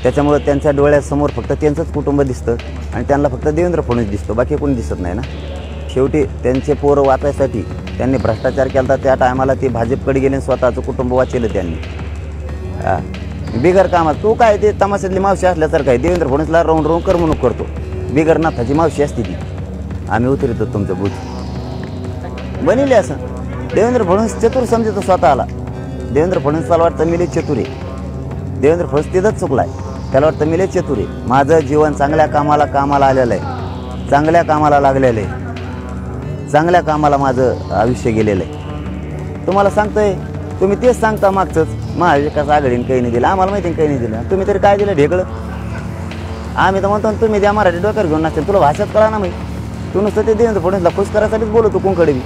त्याच्यामुळे त्यांच्या डोळ्यासमोर फक्त त्यांचंच कुटुंब दिसतं आणि त्यांना फक्त देवेंद्र फडणवीस दिसतो, बाकी कोणी दिसत नाही ना. शेवटी त्यांचे पोरं वाचायसाठी त्यांनी भ्रष्टाचार केला, त्या टायमाला ते भाजपकडे गेले, स्वतःचं कुटुंब वाचेलं त्यांनी. बिगर कामात तू काय ते तमाशातली मावशी असल्यासारखं आहे. देवेंद्र फडणवीसला राऊंड राऊंड करमणूक करतो, बिगर नाथाची मावशी असते ती. आम्ही उतरतो तुमचं बूथ बनिले असं. देवेंद्र फडणवीस चतुर समजतो स्वतःला. देवेंद्र फडणवीसला वाटतं मी लय चतुर आहे. देवेंद्र फडणवीस तिथंच चुकला आहे. त्याला वाटतं मी लय चतुर आहे. माझं जीवन चांगल्या कामाला आलेलं आहे, चांगल्या कामाला लागलेलं आहे, चांगल्या कामाला माझं आयुष्य गेलेलं आहे. तुम्हाला सांगतोय, तुम्ही तेच सांगता मागचंच महाविकास आघाडीने काही नाही दिलं. आम्हाला माहिती काही नाही दिलं. तुम्ही तरी काय दिलं ढेकळं. आम्ही तर म्हणतो तुम्ही द्या मराठी डोक्यावर घेऊन नसते. तुला भाषात कळा ना माहिती. तू नुसतं ते देवेंद्र फडणवीसला खुश करायसाठीच बोलतो कोणकडे बी.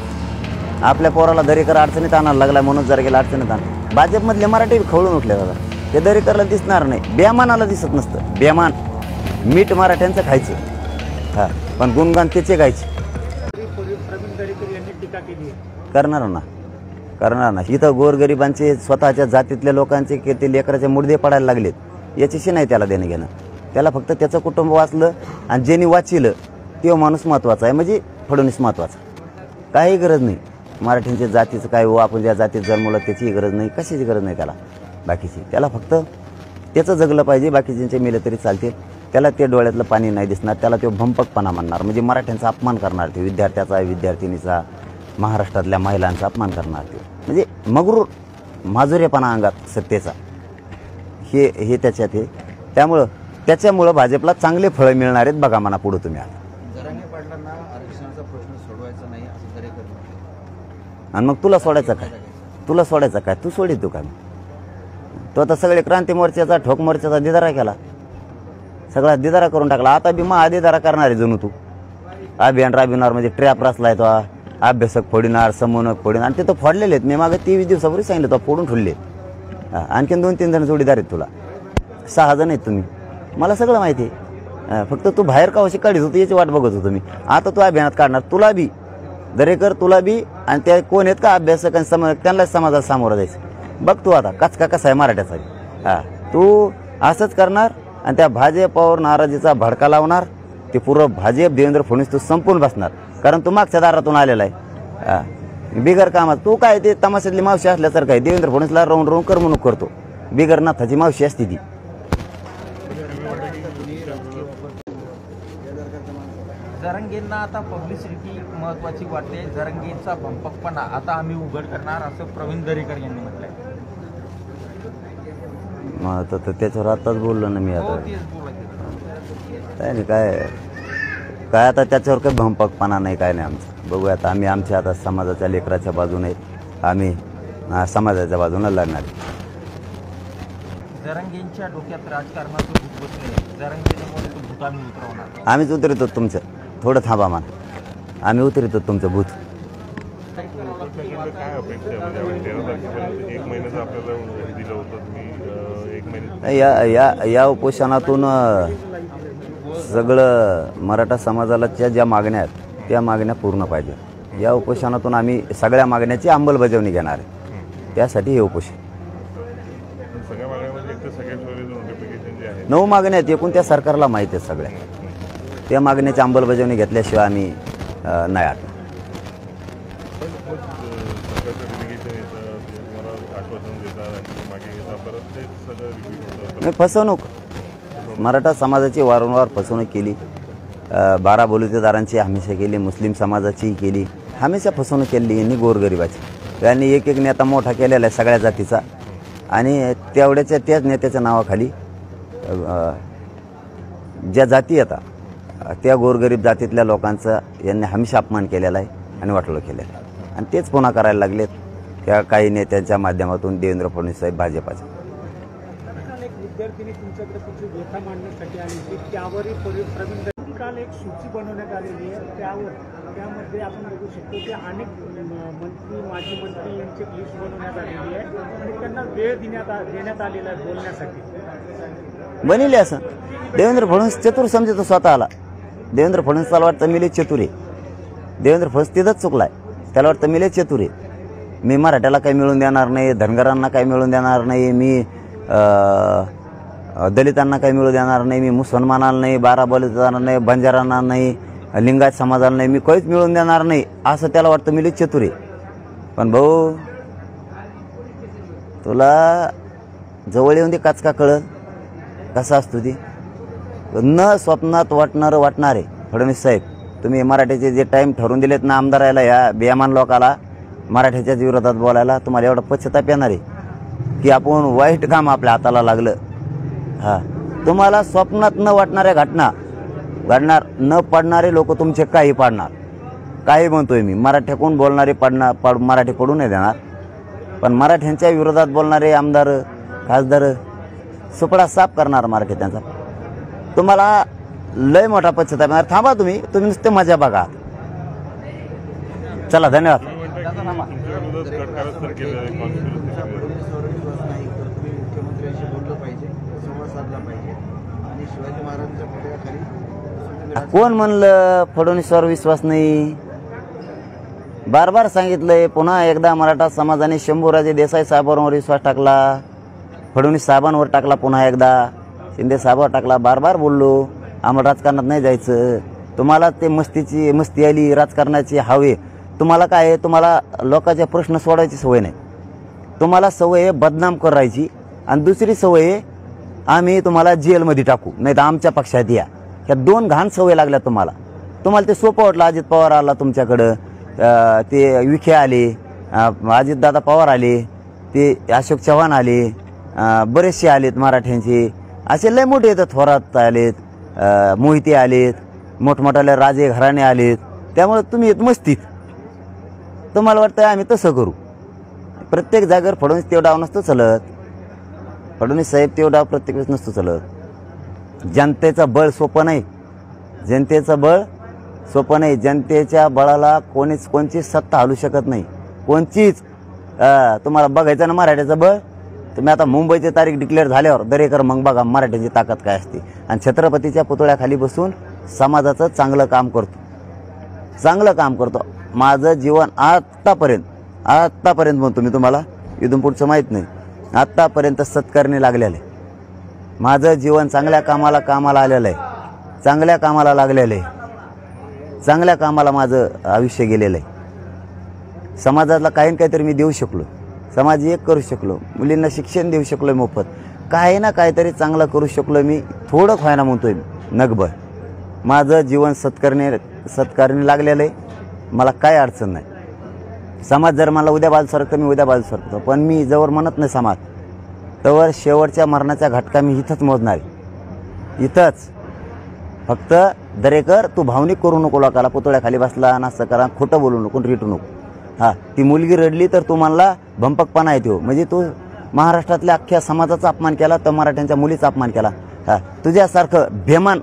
आपल्या पोराला दरेकर अडचणीत आणायला लागला म्हणून जर गेला अडचणीत आण. भाजपमधले मराठी खवळून उठले दादा. ते दरेकरला दिसणार नाही, बेमानाला दिसत नसतं. बेमान मीठ मराठ्यांचं खायचं, हां, पण गुणगान त्याचे गायचे. करणार ना. इथं गोरगरिबांचे स्वतःच्या जातीतल्या लोकांचे ते लेकराचे मुडदे पडायला लागलेत, याच्याशी नाही त्याला देणं घेणं. त्याला फक्त त्याचं कुटुंब वाचलं आणि ज्यांनी वाचिलं तो माणूस महत्त्वाचा आहे, म्हणजे फडणवीस महत्त्वाचा. काही गरज नाही मराठ्यांच्या जातीचं काय हो, आपण ज्या जातीत जन्मलं त्याचीही गरज नाही, कशाची गरज नाही त्याला बाकीची. त्याला फक्त त्याचं जगलं पाहिजे, बाकीच्यांचे मेलं तरी चालते. त्याला ते डोळ्यातलं पाणी नाही दिसणार, त्याला तो भंपकपणा म्हणणार, म्हणजे मराठ्यांचा अपमान करणार, ते विद्यार्थ्याचा विद्यार्थिनीचा महाराष्ट्रातल्या महिलांचा अपमान करणार, ते म्हणजे मगरूर माजुरेपणा अंगात सत्तेचा हे त्याच्यात आहे. त्याच्यामुळं भाजपला चांगले फळं मिळणार आहेत. बघा म्हणा पुढं तुम्ही आता. आणि मग तुला सोडायचं काय? तू सोडित तू काय? तो आता सगळे क्रांती मोर्चाचा ठोक मोर्चाचा दिदारा केला, सगळा दिदारा करून टाकला. आता बी महादिदारा करणार आहे जणू तू. अभियान राबविणार म्हणजे ट्रॅप रचलाय तो, अभ्यासक फोडणार, समूहक फोडणार. आणि ते तर फोडलेले आहेत. मी मागे 23 दिवसापूर्वी सांगितलं तो फोडून ठेवले. आणखीन 2-3 जण जोडीदार आहेत तुला. 6 जण आहेत तुम्ही. मला सगळं माहिती आहे. फक्त तू बाहेर का अशी काढीत होती याची वाट बघत होतो मी. आता तू अभियानात काढणार. तुला बी दरेकर, तुला बी, आणि त्या कोण आहेत का अभ्यासक आणि त्यांनाच समाजात सामोरं जायचं. बघ तू आता कचका कसा आहे मराठ्याचा. तू असंच करणार आणि त्या भाजपावर नाराजीचा भडका लावणार. ते पुरं भाजप देवेंद्र फडणवीस तू संपून बसणार, कारण तू मागच्या दारातून आलेला आहे. बिगर कामात तू काय ते तमाशातली मावशी असल्यासारखं आहे. देवेंद्र फडणवीसला राऊंड राऊंड करमणूक करतो, बिगर नाथाची मावशी असते ती. जरांगेंना आता पब्लिसिटी महत्वाची वाटते. जरांगेंचा भंपकपणा आता आम्ही उघड करणार, असं प्रवीण दरेकर यांनी म्हटलंय. मग तर त्याच्यावर आताच बोललो ना मी. आता काय नाही, काय आता त्याच्यावर काही भंपकपणा नाही, काय नाही आमचं. बघूया आता. आम्ही आमच्या आता समाजाच्या लेकराच्या बाजूने, आम्ही समाजाच्या बाजूने लढणार. जरांगेंच्या डोक्यात राजकारणाचं भूत बसले. जरांगेंमुळे तो भूत आम्ही उतरवणार. आम्हीच उतरतो तुमचं. थोडं थांबा मान. आम्ही उतरतो तुमचं भूत. या उपोषणातून सगळं मराठा समाजाला ज्या मागण्या आहेत त्या मागण्या पूर्ण पाहिजे. या उपोषणातून आम्ही सगळ्या मागण्याची अंमलबजावणी घेणार आहे. त्यासाठी हे उपोषण. 9 मागण्या आहेत एकूण. त्या सरकारला माहीत आहेत सगळ्या. त्या मागण्याची अंमलबजावणी घेतल्याशिवाय आम्ही नाही आलो. फसवणूक, मराठा समाजाची वारंवार फसवणूक केली. 12 बलुतेदारांची हमेशा केली, मुस्लिम समाजाची केली, हमेशा फसवणूक केली यांनी गोरगरिबाची. यांनी एक नेता मोठा केलेला आहे सगळ्या जातीचा, आणि त्याच नेत्याच्या नावाखाली ज्या जाती येतात त्या गोरगरीब जातीतल्या लोकांचा यांनी हमेशा अपमान केलेला आहे आणि वाटोळं केलेलं आहे. आणि तेच पुन्हा करायला लागलेत त्या काही नेत्यांच्या माध्यमातून. देवेंद्र फडणवीस साहेब भाजपाचे. विद्यार्थ्यांनी तुमच्याकडे तुमची व्यथा मांडण्यासाठी आली, त्यावरही प्रवीण काल एक सूची बनवण्यात आलेली आहे. त्यामध्ये आपण बघू शकतो की अनेक मंत्री, माजी मंत्री यांची लिस्ट बनवण्यात आलेली आहे आणि त्यांना वेळ देण्यात आलेला आहे बोलण्यासाठी. बनिले असं. देवेंद्र फडणवीस चतुर समजतो स्वतःला. देवेंद्र फडणवीसला वाटतं मी लय चतुर आहे. देवेंद्र फडणवीस तिथंच चुकलाय. त्याला वाटतं मी लय चतुर आहे. मी मराठ्याला काही मिळून देणार नाही, धनगरांना काही मिळून देणार नाही, मी दलितांना काही मिळू देणार नाही, मी मुसलमानाला नाही, बारा बलिदानाला नाही, बंजारांना नाही, लिंगायत समाजाला नाही, मी काहीच मिळून देणार नाही असं त्याला वाटतं. मी लई चतुर आहे. पण भाऊ तुला जवळ येऊन दे काच का कळत कसा असतो ती. न स्वप्नात वाटणारे फडणवीस साहेब, तुम्ही मराठीचे जे टाईम ठरवून दिलेत ना आमदाराला या बेमान लोकाला मराठीच्याच विरोधात बोलायला, तुम्हाला एवढा पश्चाताप येणार आहे की आपण वाईट काम आपल्या हाताला लागलं. हां, तुम्हाला स्वप्नात न वाटणाऱ्या घटना घडणार, न पडणारे लोक तुमचे काही पाडणार. काही म्हणतोय मी, मराठ्याकडून बोलणारे मराठी पडू नाही देणार, पण मराठ्यांच्या विरोधात बोलणारे आमदार खासदार सुपडा साफ करणार मराठी त्यांचा. तुम्हाला लय मोठा पश्चाताप येणार. थांबा तुम्ही नुसते मजा बघा. चला, धन्यवाद. कोण म्हणलं फडणवीसवर विश्वास नाही? बार बार सांगितलंय. पुन्हा एकदा मराठा समाजाने शंभूराजे देसाई साहेबांवर विश्वास टाकला, फडणवीस साहेबांवर टाकला, पुन्हा एकदा शिंदे साहेबांवर टाकला. बार बार बोललो आम्हाला राजकारणात नाही जायचं. तुम्हाला ते मस्ती आली राजकारणाची हवे. तुम्हाला काय आहे, तुम्हाला लोकांचे प्रश्न सोडायची सवय नाही. तुम्हाला सवय आहे बदनाम करायची, आणि दुसरी सवय आहे आम्ही तुम्हाला जेलमध्ये टाकू, नाही तर आमच्या पक्षात या. ह्या दोन घाण सवय लागल्या तुम्हाला. तुम्हाला ते सोपं वाटलं. अजित पवार आला तुमच्याकडं, ते विखे आले, अजितदादा पवार आले, ते अशोक चव्हाण आले, बरेचसे आलेत मराठ्यांचे. असे लय मोठे येतात, थोरात आलेत, मोहिते आलेत, मोठमोठाले राजे घराणे आलेत. त्यामुळे तुम्ही येत मस्तीत. तुम्हाला वाटतं आम्ही तसं करू. प्रत्येक जागेवर फडणवीस तेव डाव नसतो चलत. फडणवीस साहेब तेव डाव प्रत्येक वेळेस नसतो चलत. जनतेचं बळ सोपं नाही. जनतेचं बळ सोपं नाही. जनतेच्या बळाला कोणची सत्ता हलू शकत नाही, कोणचीच. तुम्हाला बघायचं ना मराठ्याचं बळ. तुम्ही आता मुंबईची तारीख डिक्लेअर झाल्यावर दरेकर मग बघा मराठ्यांची ताकद काय असते. आणि छत्रपतीच्या पुतळ्याखाली बसून समाजाचं चांगलं काम करतो. माझं जीवन आत्तापर्यंत म्हणतो मी तुम्हाला, इथून पुढचं माहीत नाही, आत्तापर्यंत सत्कारणी लागलेलं आहे. माझं जीवन चांगल्या कामाला आलेलं आहे. चांगल्या कामाला लागलेलं आहे. चांगल्या कामाला माझं आयुष्य गेलेलं आहे. समाजाला काही ना काहीतरी मी देऊ शकलो. समाज एक करू शकलो. मुलींना शिक्षण देऊ शकलो मोफत. काही ना काहीतरी चांगलं करू शकलो मी. थोडं व्हायना म्हणतोय नगभर. माझं जीवन सत्कारणी लागलेलं आहे. मला काय अडचण नाही. समाज जर मला उद्या बाजू सरकतो, मी उद्या बाजू सरकतो. पण मी जवळ म्हणत नाही समाज, तवर शेवटच्या मरणाचा घटका मी इथंच मोजणार आहे. इथंच. फक्त दरेकर तू भावनिक करू नको. लोकाला पुतळ्याखाली बसला नास्ता करा, खोटं बोलू नको, रिटू नको. हां, ती मुलगी रडली तर तू म्हणला भंपकपणा येतो. म्हणजे तू महाराष्ट्रातल्या अख्ख्या समाजाचा अपमान केला, तर मराठ्यांच्या मुलीचा अपमान केला. हां, तुझ्यासारखं बेमान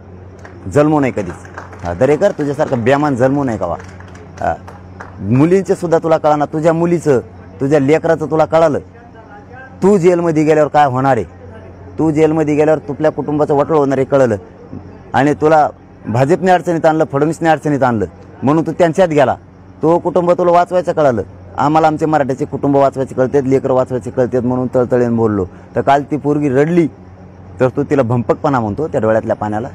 जन्मू नाही कधीच. हां दरेकर, तुझ्यासारखं बेमान जन्मू नाही कवा. हां, मुलींचं सुद्धा तुला कळणार, तुझ्या मुलीचं, तुझ्या लेकराचं तुला कळालं. तू जेलमध्ये गेल्यावर काय होणार आहे, तू जेलमध्ये गेल्यावर तुपल्या कुटुंबाचं वटळ होणार आहे कळलं. आणि तुला भाजपने अडचणीत आणलं, फडणवीसने अडचणीत आणलं, म्हणून तू त्यांच्यात गेला. तो कुटुंब तुला वाचवायचं कळालं. आम्हाला आमचे मराठ्याचे कुटुंब वाचवायचे कळतेत, लेकरं वाचवायचे कळतेत, म्हणून तळतळीने बोललो. तर काल ती पोरगी रडली तर तू तिला भंपकपणा म्हणतो त्या डोळ्यातल्या पाण्याला.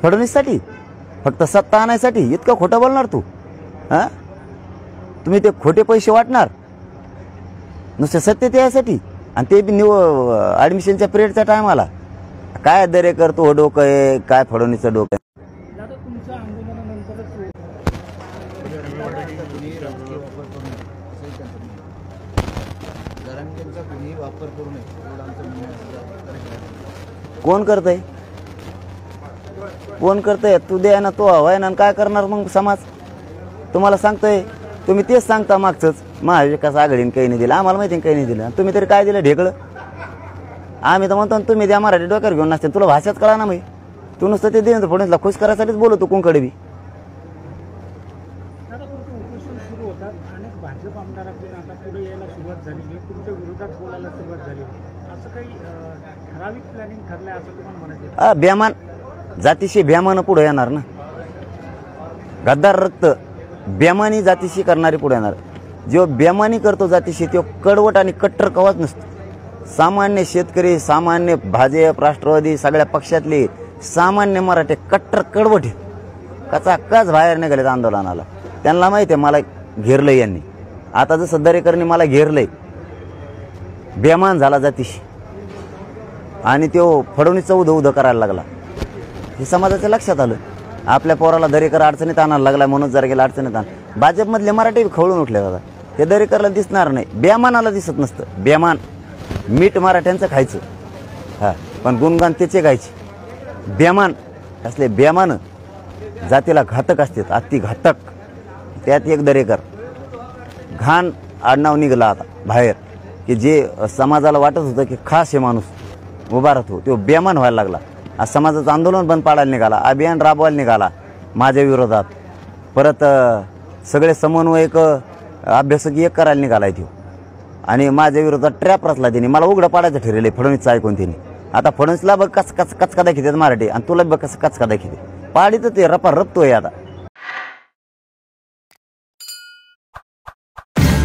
फडणवीससाठी, फक्त सत्ता आणायसाठी इतकं खोटं बोलणार तू? हां, तुम्ही ते खोटे पैसे वाटणार नुसते सत्य यासाठी, आणि ते बी ॲडमिशनच्या पिरियडच्या टायमाला. काय दरेकर तू डोकं आहे, काय फडणवीसचं डोकं आहे? दादा, तुमच्या आंदोलनानंतरच वापर करू नये कोण करतंय? कोण करतंय? तू दे ना, तो हवाय ना. काय करणार मग समाज? तुम्हाला सांगतोय, तुम्ही तेच सांगता मागचंच महाविकास आघाडीने काही नाही दिलं. आम्हाला माहिती काही नाही दिलं. तुम्ही तरी काय दिलं ढेकळं? आम्ही तर म्हणतो तुम्ही द्या मराठी डोक्यावर घेऊन नसते. तुला भाषाच कळा ना. मग तू नुसतं ते देवेंद्र फडणवीसला खुश करायसाठीच बोलतो कोणकडे बी. उपोषण सुरू होतात. अनेक भाजप आमदारांकडून आता पुढे यायला सुरुवात झाली आहे, तुमच्या विरोधात बोलायला सुरुवात झाली. असं काही ठराविक प्लॅनिंग ठरलंय असं तुम्हाला म्हणायचं? बेमान जातीशी बेमानं पुढे येणार ना. गद्दार रक्त बेमानी जातीशी करणारी पुढे येणार. जो बेमानी करतो जातीशी तो कडवट आणि कट्टर कवाच नसतो. सामान्य शेतकरी, सामान्य भाजप, राष्ट्रवादी सगळ्या पक्षातले सामान्य मराठी कट्टर कडवट कचाकच बाहेर निघालेत आंदोलनाला. त्यांना माहिती आहे मला घेरलंय यांनी. आता जसं दरेकरनी मला घेरलंय, बेमान झाला जातीशी आणि तो फडणवीसचा उधं करायला लागला. हे समाजाच्या लक्षात आलं. आपल्या पोराला दरेकर अडचणीत आणायला लागला म्हणून जर गेला अडचणीत आण. भाजपमधले मराठी खवळून उठले दादा. हे दरेकरला दिसणार नाही, बेमानाला दिसत नसतं. बेमान मीठ मराठ्यांचं खायचं, हां, पण गुणगान त्याचे गायचे. बेमान असले बेमान जातीला घातक असतात, अति घातक. त्यात एक दरेकर घाण आडनाव निघाला आता बाहेर, की जे समाजाला वाटत होतं की खास हे माणूस उभा राहतो, तो बेमान व्हायला लागला. आज समाजाचं आंदोलन बंद पाडायला निघाला, अभियान राबवायला निघाला माझ्या विरोधात. परत सगळे समन्वयक अभ्यासक एक करायला निघाला तो आणि माझ्या विरोधात ट्रॅप रचला त्याने. मला उघडं पाडायचं ठरले फडणवीसचं ऐकून तिने. आता फडणवीसला बघ कचका दाखवतात मराठी आणि तुला बघ कसं कचका दाखवते. पाडीत ते रपा रपतोय आता.